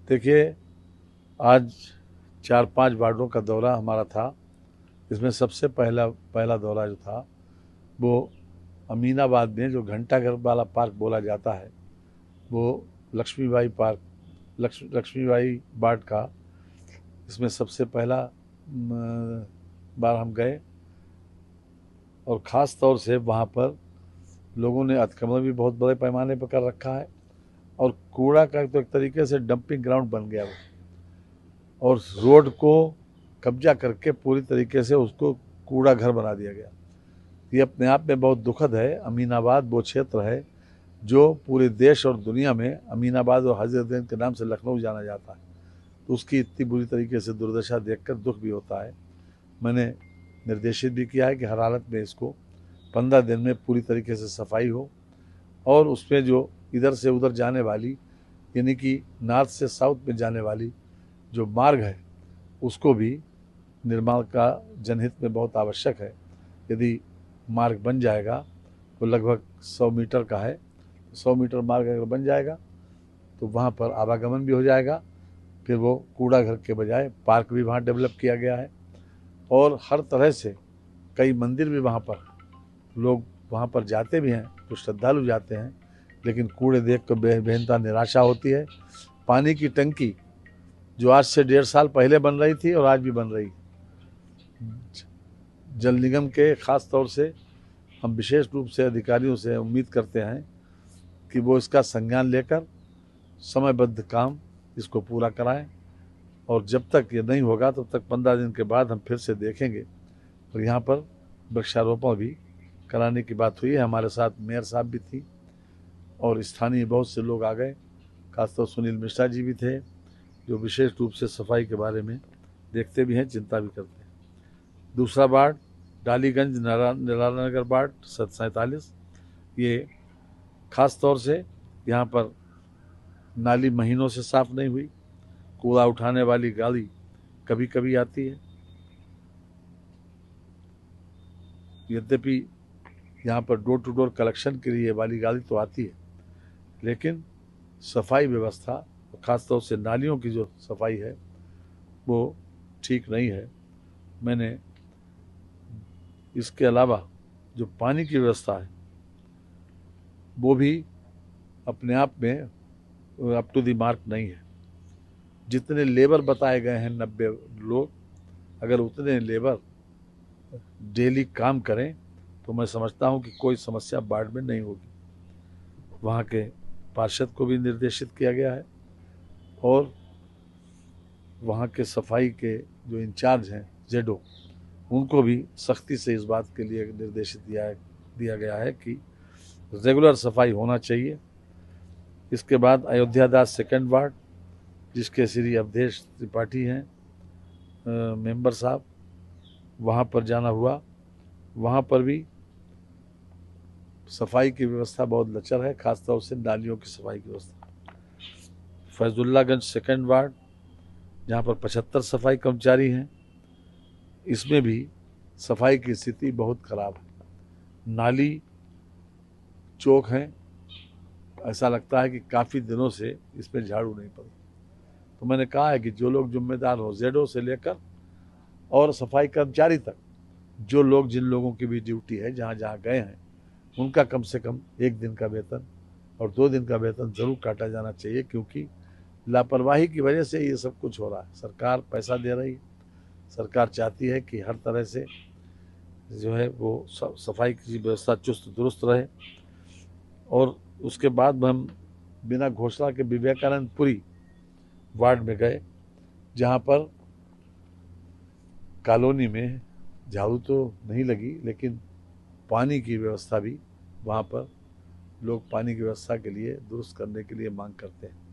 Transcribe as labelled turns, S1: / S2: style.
S1: देखिए, आज 4-5 वार्डों का दौरा हमारा था। इसमें सबसे पहला पहला दौरा जो था वो अमीनाबाद में जो घंटाघर वाला पार्क बोला जाता है, वो लक्ष्मीबाई पार्क, लक्ष्मीबाई वार्ड का। इसमें सबसे पहला बार हम गए और ख़ास तौर से वहाँ पर लोगों ने अतिक्रमण भी बहुत बड़े पैमाने पर कर रखा है और कूड़ा का तो एक तरीके से डंपिंग ग्राउंड बन गया वो, और रोड को कब्जा करके पूरी तरीके से उसको कूड़ा घर बना दिया गया। ये अपने आप में बहुत दुखद है। अमीनाबाद वो क्षेत्र है जो पूरे देश और दुनिया में अमीनाबाद और हजरतगंज के नाम से लखनऊ जाना जाता है, तो उसकी इतनी बुरी तरीके से दुर्दशा देखकर दुख भी होता है। मैंने निर्देशित भी किया है कि हर हालत में इसको 15 दिन में पूरी तरीके से सफाई हो और उसमें जो इधर से उधर जाने वाली, यानी कि नॉर्थ से साउथ में जाने वाली जो मार्ग है उसको भी निर्माण का जनहित में बहुत आवश्यक है। यदि मार्ग बन जाएगा तो लगभग 100 मीटर का है, 100 मीटर मार्ग अगर बन जाएगा तो वहाँ पर आवागमन भी हो जाएगा। फिर वो कूड़ा घर के बजाय पार्क भी वहाँ डेवलप किया गया है और हर तरह से कई मंदिर भी वहाँ पर, लोग वहाँ पर जाते भी हैं, तो श्रद्धालु जाते हैं, लेकिन कूड़े देख कर बेहद निराशा होती है। पानी की टंकी जो आज से 1.5 साल पहले बन रही थी और आज भी बन रही, जल निगम के खास तौर से हम विशेष रूप से अधिकारियों से उम्मीद करते हैं कि वो इसका संज्ञान लेकर समयबद्ध काम इसको पूरा कराएं, और जब तक ये नहीं होगा तब तक 15 दिन के बाद हम फिर से देखेंगे। और यहाँ पर वृक्षारोपण भी कराने की बात हुई है। हमारे साथ मेयर साहब भी थी और स्थानीय बहुत से लोग आ गए, खासतौर सुनील मिश्रा जी भी थे, जो विशेष रूप से सफाई के बारे में देखते भी हैं, चिंता भी करते हैं। दूसरा वार्ड डालीगंज नगर वार्ड 47, ये खास तौर से यहाँ पर नाली महीनों से साफ नहीं हुई, कूड़ा उठाने वाली गाड़ी कभी कभी आती है। यद्यपि यहाँ पर डोर टू डोर कलेक्शन के लिए वाली गाड़ी तो आती है, लेकिन सफाई व्यवस्था, खासतौर से नालियों की जो सफाई है वो ठीक नहीं है। मैंने इसके अलावा जो पानी की व्यवस्था है वो भी अपने आप में अप टू दी मार्क नहीं है। जितने लेबर बताए गए हैं 90 लोग, अगर उतने लेबर डेली काम करें तो मैं समझता हूं कि कोई समस्या बाढ़ में नहीं होगी। वहाँ के पार्षद को भी निर्देशित किया गया है और वहाँ के सफाई के जो इंचार्ज हैं जेडो, उनको भी सख्ती से इस बात के लिए निर्देशित दिया गया है कि रेगुलर सफाई होना चाहिए। इसके बाद अयोध्या दास सेकेंड वार्ड, जिसके श्री अवधेश त्रिपाठी हैं मेंबर साहब, वहाँ पर जाना हुआ। वहाँ पर भी सफाई की व्यवस्था बहुत लचर है, खासतौर से नालियों की सफाई की व्यवस्था। फैजुल्लागंज सेकेंड वार्ड, जहाँ पर 75 सफाई कर्मचारी हैं, इसमें भी सफाई की स्थिति बहुत खराब है। नाली चौक हैं, ऐसा लगता है कि काफ़ी दिनों से इसमें झाड़ू नहीं पड़ी। तो मैंने कहा है कि जो लोग जिम्मेदार हो, जेडो से लेकर और सफाई कर्मचारी तक, जो लोग, जिन लोगों की भी ड्यूटी है, जहाँ जहाँ गए हैं, उनका कम से कम 1 दिन का वेतन और 2 दिन का वेतन ज़रूर काटा जाना चाहिए, क्योंकि लापरवाही की वजह से ये सब कुछ हो रहा है। सरकार पैसा दे रही है, सरकार चाहती है कि हर तरह से जो है वो सफाई की व्यवस्था चुस्त दुरुस्त रहे। और उसके बाद हम बिना घोषणा के विवेकानंदपुरी वार्ड में गए, जहाँ पर कॉलोनी में झाड़ू तो नहीं लगी, लेकिन पानी की व्यवस्था भी, वहाँ पर लोग पानी की व्यवस्था के लिए दुरुस्त करने के लिए मांग करते हैं।